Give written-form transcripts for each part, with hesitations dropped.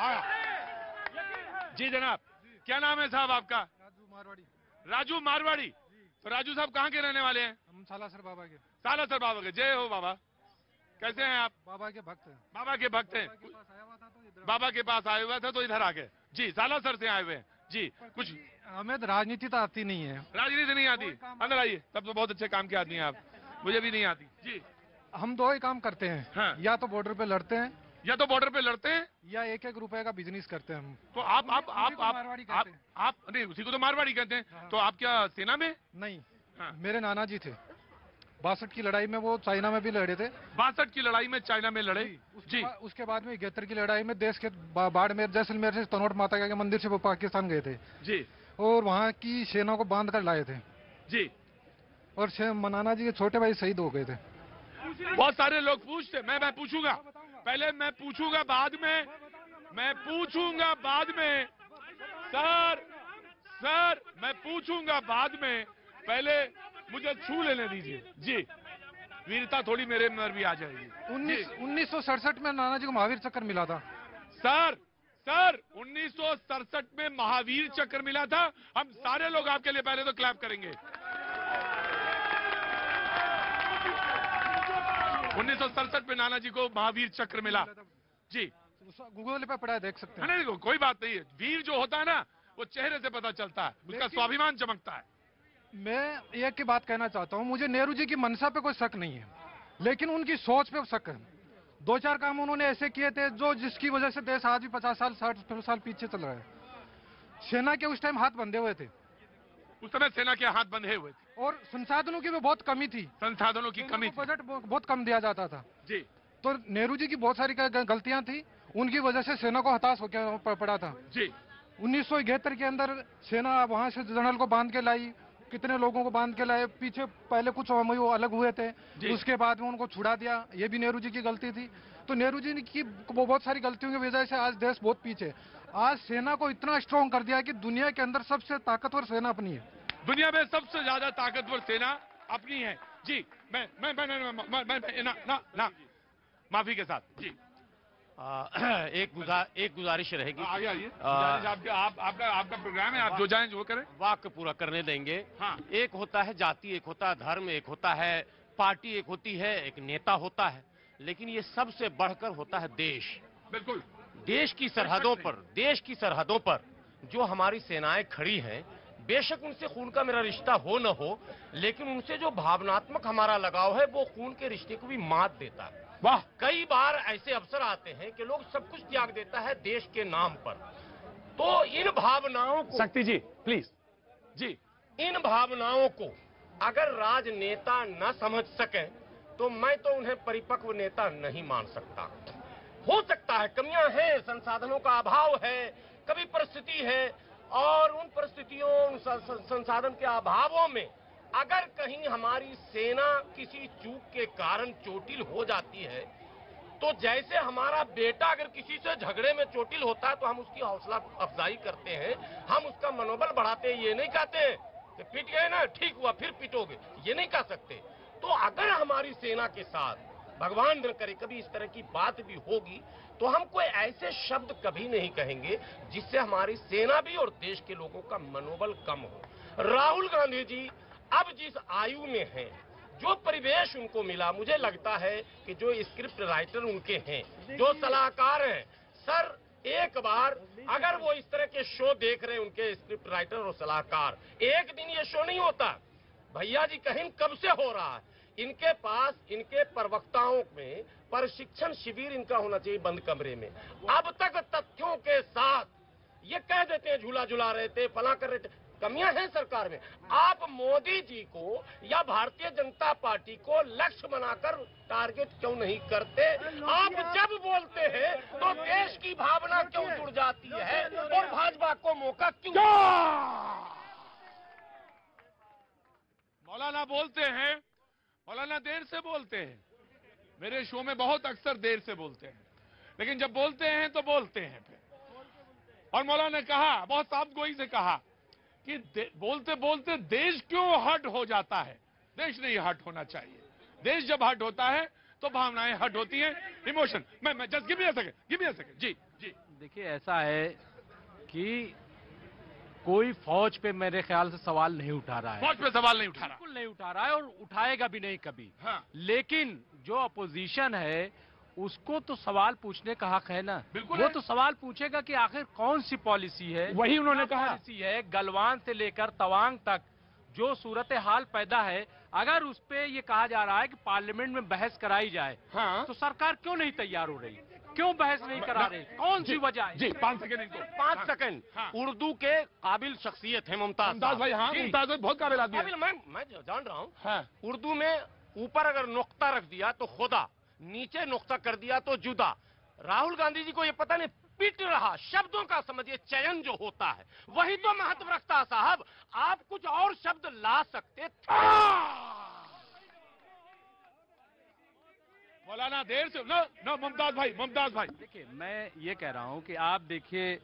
आया। जी जनाब, क्या नाम है साहब आपका? राजू मारवाड़ी। राजू मारवाड़ी। तो राजू साहब कहाँ के रहने वाले हैं? हम सालासर बाबा के। सालासर बाबा के। जय हो बाबा। कैसे हैं आप? बाबा के भक्त हैं। बाबा के भक्त हैं। बाबा के पास आया हुआ था तो इधर बाबा के पास आए हुए थे तो इधर आ गए। जी, सालासर से आए हुए हैं। जी, कुछ हमें तो राजनीति तो आती नहीं है। राजनीति नहीं आती? अंदर आइए, तब तो बहुत अच्छे काम के आदमी हैं आप। मुझे भी नहीं आती। जी, हम दो ही काम करते हैं। हाँ। या तो बॉर्डर पे लड़ते हैं या तो बॉर्डर पे लड़ते हैं या 1-1 रुपए का बिजनेस करते हैं हम। तो मारवाड़ी कहते हैं। आप नहीं, उसी को तो मारवाड़ी कहते हैं। हाँ। तो आप क्या सेना में? नहीं, हाँ। मेरे नाना जी थे 62 की लड़ाई में, वो चाइना में भी लड़े थे। 62 की लड़ाई में चाइना में लड़े। जी, उसके बाद में 71 की लड़ाई में देश के बाड़मेर जैसलमेर से तनोट माता के मंदिर से वो पाकिस्तान गए थे। जी, और वहाँ की सेना को बांध कर लाए थे। जी। और नाना जी के छोटे भाई शहीद हो गए थे। बहुत सारे लोग पूछते, मैं पूछूंगा पहले, मैं पूछूंगा बाद में, मैं पूछूंगा बाद में। सर मैं पूछूंगा बाद में, पहले मुझे छू लेने दीजिए। जी, वीरता थोड़ी मेरे अंदर भी आ जाएगी। 1967 में नाना जी को महावीर चक्र मिला था। सर 1967 में महावीर चक्र मिला था। हम सारे लोग आपके लिए पहले तो क्लैप करेंगे। 1967 में नाना जी को महावीर चक्र मिला। जी, गूगल पे पढ़ा है, देख सकते हैं। नहीं, कोई बात नहीं है। वीर जो होता है ना, वो चेहरे से पता चलता है, उसका स्वाभिमान चमकता है। मैं एक की बात कहना चाहता हूं, मुझे नेहरू जी की मंशा पे कोई शक नहीं है, लेकिन उनकी सोच पे शक है। 2-4 काम उन्होंने ऐसे किए थे जो जिसकी वजह से देश आज भी 50 साल 60 साल पीछे चल रहा है। सेना के उस टाइम हाथ बंधे हुए थे। उस समय सेना के हाथ बंधे हुए थे और संसाधनों की भी बहुत कमी थी। संसाधनों की कमी थी। बजट बहुत कम दिया जाता था। जी, तो नेहरू जी की बहुत सारी गलतियां थी, उनकी वजह से सेना को हताश होकर पड़ा था। जी, 1971 के अंदर सेना वहां से जनरल को बांध के लाई, कितने लोगों को बांध के लाए। पीछे पहले कुछ वो अलग हुए थे, उसके बाद में उनको छुड़ा दिया। ये भी नेहरू जी की गलती थी। तो नेहरू जी की बहुत सारी गलतियों की वजह से आज देश बहुत पीछे। आज सेना को इतना स्ट्रांग कर दिया कि दुनिया के अंदर सबसे ताकतवर सेना अपनी है। दुनिया में सबसे ज्यादा ताकतवर सेना अपनी है। जी, मैं ना माफी के साथ। जी, एक गुजारिश रहेगी। आइए, आपका प्रोग्राम है, आप जो जाएं जो करें। वाक्य पूरा करने देंगे। हाँ। एक होता है जाति, एक होता है धर्म, एक होता है पार्टी, एक होती है, एक नेता होता है, लेकिन ये सबसे बढ़कर होता है देश। बिल्कुल। देश की सरहदों पर जो हमारी सेनाएं खड़ी हैं, बेशक उनसे खून का मेरा रिश्ता हो न हो, लेकिन उनसे जो भावनात्मक हमारा लगाव है वो खून के रिश्ते को भी मात देता है। वाह। कई बार ऐसे अवसर आते हैं कि लोग सब कुछ त्याग देता है देश के नाम पर। तो इन भावनाओं को, शक्ति जी प्लीज। जी, इन भावनाओं को अगर राजनेता न समझ सके तो मैं तो उन्हें परिपक्व नेता नहीं मान सकता। हो सकता है कमियां हैं, संसाधनों का अभाव है, कभी परिस्थिति है, और उन परिस्थितियों संसाधन के अभावों में अगर कहीं हमारी सेना किसी चूक के कारण चोटिल हो जाती है, तो जैसे हमारा बेटा अगर किसी से झगड़े में चोटिल होता है तो हम उसकी हौसला अफजाई करते हैं, हम उसका मनोबल बढ़ाते हैं। ये नहीं कहते कि पिट गए ना, ठीक हुआ फिर पिटोगे, ये नहीं कह सकते। तो अगर हमारी सेना के साथ भगवान न करे कभी इस तरह की बात भी होगी, तो हम कोई ऐसे शब्द कभी नहीं कहेंगे जिससे हमारी सेना भी और देश के लोगों का मनोबल कम हो। राहुल गांधी जी अब जिस आयु में हैं, जो परिवेश उनको मिला, मुझे लगता है कि जो स्क्रिप्ट राइटर उनके हैं, जो सलाहकार हैं, सर एक बार अगर वो इस तरह के शो देख रहे हैं, उनके स्क्रिप्ट राइटर और सलाहकार, एक दिन ये शो नहीं होता भैया जी, कहीं कब से हो रहा है। इनके पास इनके प्रवक्ताओं में प्रशिक्षण शिविर इनका होना चाहिए बंद कमरे में। अब तक तथ्यों के साथ ये कह देते हैं झूला झुला रहे थे, फला कर रहे थे। कमियां हैं सरकार में। आप मोदी जी को या भारतीय जनता पार्टी को लक्ष्य बनाकर टारगेट क्यों नहीं करते? आप जब बोलते हैं तो देश की भावना क्यों जुड़ जाती है और भाजपा को मौका क्यों? मौलाना बोलते हैं, मौलाना देर से बोलते हैं। मेरे शो में बहुत अक्सर देर से बोलते हैं, लेकिन जब बोलते हैं तो बोलते हैं फिर। और मौलाना ने कहा, बहुत साफ गोई से कहा कि बोलते बोलते देश क्यों हट हो जाता है। देश नहीं हट होना चाहिए। देश जब हट होता है तो भावनाएं हट होती हैं, इमोशन। मैं just give me a second जी जी। देखिए ऐसा है कि कोई फौज पे मेरे ख्याल से सवाल नहीं उठा रहा है, फौज पे सवाल नहीं उठा रहा। बिल्कुल नहीं उठा रहा है और उठाएगा भी नहीं कभी। हाँ। लेकिन जो अपोजिशन है उसको तो सवाल पूछने का हक है ना। बिल्कुल वो है। तो सवाल पूछेगा कि आखिर कौन सी पॉलिसी है, वही उन्होंने क्या कहा। पॉलिसी है, गलवान से लेकर तवांग तक जो सूरत हाल पैदा है, अगर उस पे ये कहा जा रहा है कि पार्लियामेंट में बहस कराई जाए, हाँ। तो सरकार क्यों नहीं तैयार हो रही, क्यों बहस नहीं करा रही, कौन सी वजह है? जी 5 सेकंड इनको। 5 सेकंड। हाँ। उर्दू के काबिल शख्सियत है मुमताज मुमताज भाई, हाँ जी। मुमताज भाई बहुत काबिल आदमी है। काबिल मैं जान रहा हूँ। हाँ। उर्दू में ऊपर अगर नुक्ता रख दिया तो खुदा, नीचे नुक्ता कर दिया तो जुदा। राहुल गांधी जी को ये पता नहीं पिट रहा, शब्दों का समझिए चयन जो होता है वही तो महत्व रखता है साहब। आप कुछ और शब्द ला सकते थे। मौलाना देर से नो मुमताज भाई। देखिए मैं ये कह रहा हूं कि आप देखिए,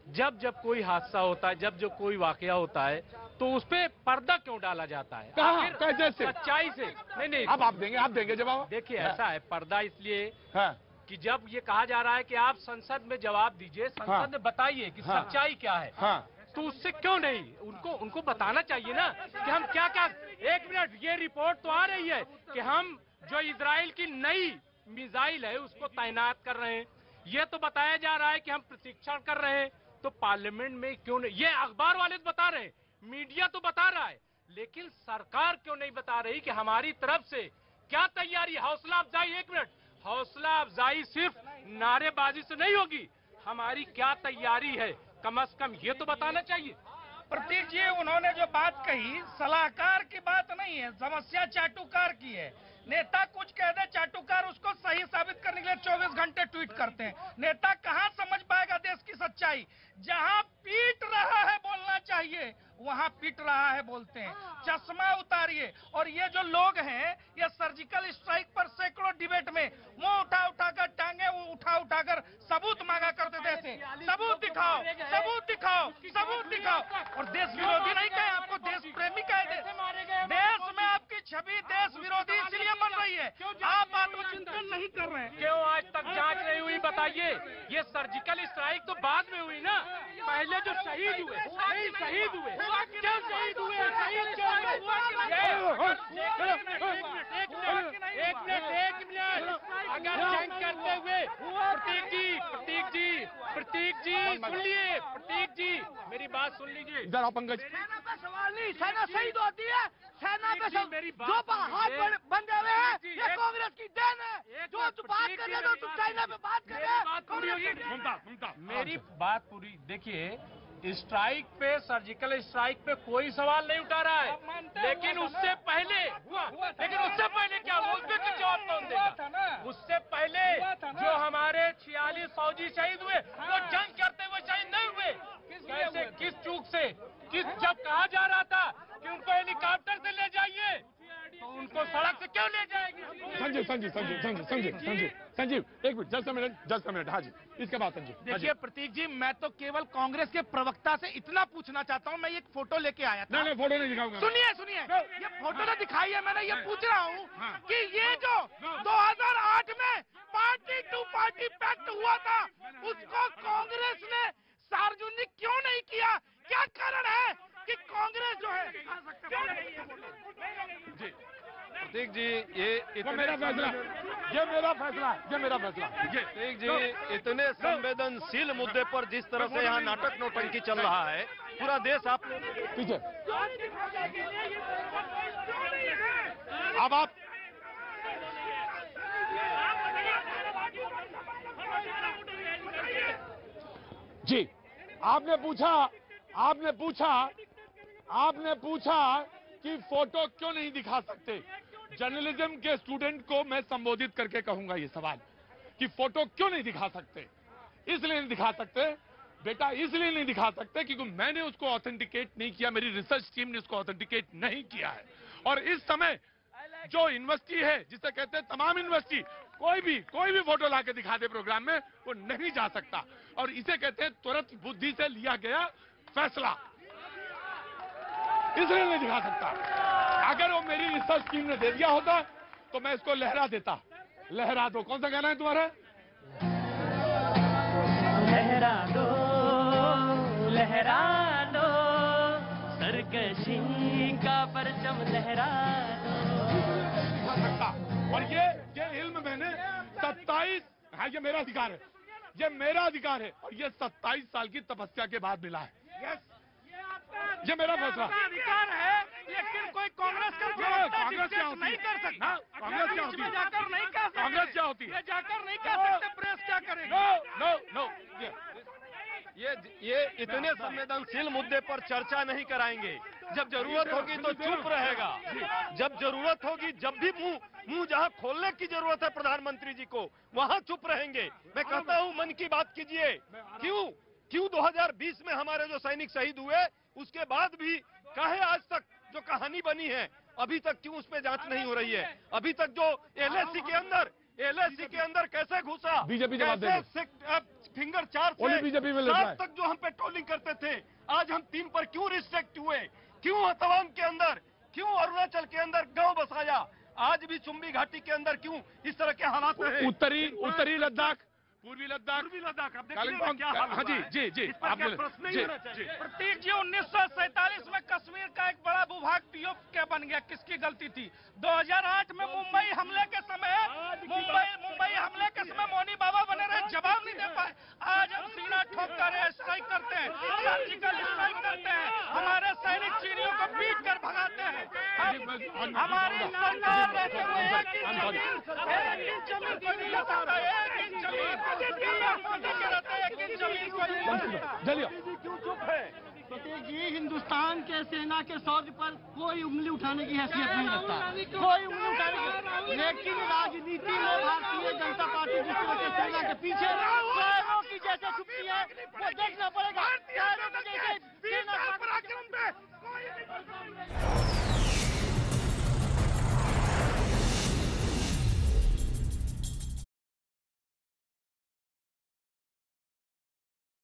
जब जब कोई हादसा होता है, जब जब कोई वाकया होता है, तो उस पे पर्दा क्यों डाला जाता है? कहाँ? आखिर कैसे से? सच्चाई से नहीं। अब आप देंगे जवाब। देखिए हाँ। ऐसा है, पर्दा इसलिए हाँ। कि जब ये कहा जा रहा है कि आप संसद में जवाब दीजिए, संसद हाँ। में बताइए कि हाँ। सच्चाई क्या है, हाँ। तो उससे क्यों नहीं उनको बताना चाहिए ना कि हम क्या क्या। एक मिनट, ये रिपोर्ट तो आ रही है कि हम जो इजराइल की नई मिसाइल है उसको तैनात कर रहे हैं, ये तो बताया जा रहा है कि हम प्रशिक्षण कर रहे हैं, तो पार्लियामेंट में क्यों नहीं? ये अखबार वाले तो बता रहे हैं, मीडिया तो बता रहा है, लेकिन सरकार क्यों नहीं बता रही कि हमारी तरफ से क्या तैयारी? हौसला अफजाई, एक मिनट, हौसला अफजाई सिर्फ नारेबाजी से नहीं होगी, हमारी क्या तैयारी है, कम से कम ये तो बताना चाहिए। प्रतीक जी, उन्होंने जो बात कही सलाहकार की बात नहीं है, समस्या चाटुकार की है। नेता कुछ कह दे, चाटुकार उसको सही साबित करने के लिए 24 घंटे ट्वीट करते हैं। नेता कहां समझ पाएगा देश की सच्चाई? जहां पीट रहा है बोलना चाहिए, वहां पीट रहा है बोलते हैं। चश्मा उतारिए। और ये जो लोग हैं, ये सर्जिकल स्ट्राइक पर सैकड़ों डिबेट में मुंह उठाकर, टांगे उठाकर सबूत मांगा करते थे। सबूत दिखाओ, सबूत दिखाओ, सबूत दिखाओ। और देश विरोधी नहीं कहे, आपको देश प्रेमी कहे। देश में आपकी छवि देश विरोधी इसलिए बन रही है, आप आत्मचिंतन नहीं कर रहे हैं। क्यों आज तक जांच नहीं हुई बताइए? ये सर्जिकल स्ट्राइक तो बाद में हुई ना, पहले जो शहीद हुए, नहीं शहीद हुए, क्यों शहीद हुए? शहीद क्यों एक मिनट, अगर जंग करते हुए प्रतीक जी सुनिए, प्रतीक जी मेरी बात सुन लीजिए। इधर आओ पंकज। सेना पे सवाल नहीं, सेना शहीद होती है, सेना पे जी, मेरी बात जो सुनिए। हाथ बंधे हुए हैं, जी, ये कांग्रेस की देन है। जो बात कर रहे हो तुम चाइना पे बात कर रहे हो, कांग्रेस की देन है। मुमताज मेरी बात पूरी देखिए, स्ट्राइक पे, सर्जिकल स्ट्राइक पे कोई सवाल नहीं उठा रहा है, लेकिन उससे पहले लेकिन उससे पहले क्या हुआ, उसमें कुछ जवाब कौन देगा? उससे पहले जो हमारे 46 फौजी शहीद हुए, वो जंग करते हुए शहीद नहीं हुए। कैसे, किस चूक से, जब कहा जा रहा था कि उनको हेलीकॉप्टर से ले जाइए, तो उनको सड़क से क्यों ले जाएंगे? संजीव एक मिनट, जस्ट अ मिनट। हाँ जी, इसके बाद संजीव। देखिए प्रतीक जी, मैं तो केवल कांग्रेस के प्रवक्ता से इतना पूछना चाहता हूं। मैं एक फोटो लेके आया था। नहीं फोटो नहीं दिखाऊंगा। सुनिए, ये फोटो तो दिखाई है, मैंने ये पूछ रहा हूँ हाँ। कि ये जो 2008 में पार्टी टू पार्टी पैक्ट हुआ था, उसको कांग्रेस ने सार्वजनिक क्यों नहीं किया? क्या कारण है कि कांग्रेस जो है क्यों नहीं? जी प्रतीक जी, ये मेरा फैसला, ये मेरा फैसला। प्रतीक जी, इतने संवेदनशील मुद्दे पर जिस तरह से यहाँ नाटक नौटंकी चल रहा है, पूरा देश आप पीछे। अब आप जी, आपने पूछा कि फोटो क्यों नहीं दिखा सकते। जर्नलिज्म के स्टूडेंट को मैं संबोधित करके कहूंगा ये सवाल कि फोटो क्यों नहीं दिखा सकते। इसलिए नहीं दिखा सकते बेटा, इसलिए नहीं दिखा सकते क्योंकि मैंने उसको ऑथेंटिकेट नहीं किया, मेरी रिसर्च टीम ने उसको ऑथेंटिकेट नहीं किया है। और इस समय जो यूनिवर्सिटी है, जिसे कहते हैं तमाम यूनिवर्सिटी, कोई भी फोटो लाके दिखा दे प्रोग्राम में, वो नहीं जा सकता। और इसे कहते हैं तुरंत बुद्धि से लिया गया फैसला, इसलिए नहीं दिखा सकता। अगर वो मेरी रिसर्च टीम ने दे दिया होता तो मैं इसको लहरा देता। लहरा दो, कौन सा गाना है तुम्हारा? लहरा लो, सरकशी का परचम लहरा लो। और ये इल्म मैंने 27, हाँ ये मेरा अधिकार है, ये मेरा अधिकार है, और ये 27 साल की तपस्या के बाद मिला है। ये मेरा फैसला अधिकार है, लेकिन कोई कांग्रेस का कांग्रेस क्या होती नहीं कर सकता। कांग्रेस क्या होती है? जाकर नहीं कह सकते। कांग्रेस क्या होती है? ये जाकर नहीं कह सकते, प्रेस क्या करेगी? नो ये इतने संवेदनशील मुद्दे पर चर्चा नहीं कराएंगे। जब जरूरत होगी तो चुप रहेगा, जब जरूरत होगी, जब भी मुंह जहां खोलने की जरूरत है प्रधानमंत्री जी को, वहां चुप रहेंगे। मैं कहता हूं मन की बात कीजिए। क्यों 2020 में हमारे जो सैनिक शहीद हुए, उसके बाद भी काहे आज तक जो कहानी बनी है, अभी तक क्यों उस पर जांच नहीं हो रही है? अभी तक जो एलएसी के अंदर कैसे घुसा, बीजेपी जवाब देगी। फिंगर 4 से बीजेपी में 7 तक जो हम पेट्रोलिंग करते थे, आज हम 3 पर क्यों रिस्ट्रिक्ट हुए? क्यों तवांग के अंदर, क्यों अरुणाचल के अंदर गांव बसाया? आज भी चुम्बी घाटी के अंदर क्यों इस तरह के हालात रहे? उत्तरी लद्दाख, पूर्वी लद्दाख, कालिम्पोंग, हाँ जी आप प्रश्न नहीं होना चाहिए। प्रतीक जी, 1947 में कश्मीर का एक बड़ा भूभाग पीओके क्या बन गया, किसकी गलती थी? 2008 में मुंबई हमले के समय मोनी बाबा बने रहे, जवाब नहीं दे पाए। आज हम सीना ठोक कर स्ट्राइक करते हैं, सर्जिकल स्ट्राइक करते हैं, हमारे सैनिक चीनियों को पीट कर भगाते हैं। हमारी सरकार रहते हुए एक इंच जमीन को नहीं सकता, एक इंच जमीन क्यों चुप है? प्रतीक जी, हिंदुस्तान के सेना के शौर्य पर कोई उंगली उठाने की हैसियत नहीं रखता, कोई उंगली उठाने की। लेकिन राजनीति में भारतीय जनता पार्टी जिस तरह से सेना के पीछे पैरों की जैसे छुपती है, वो देखना पड़ेगा। पैरों की जैसे सेना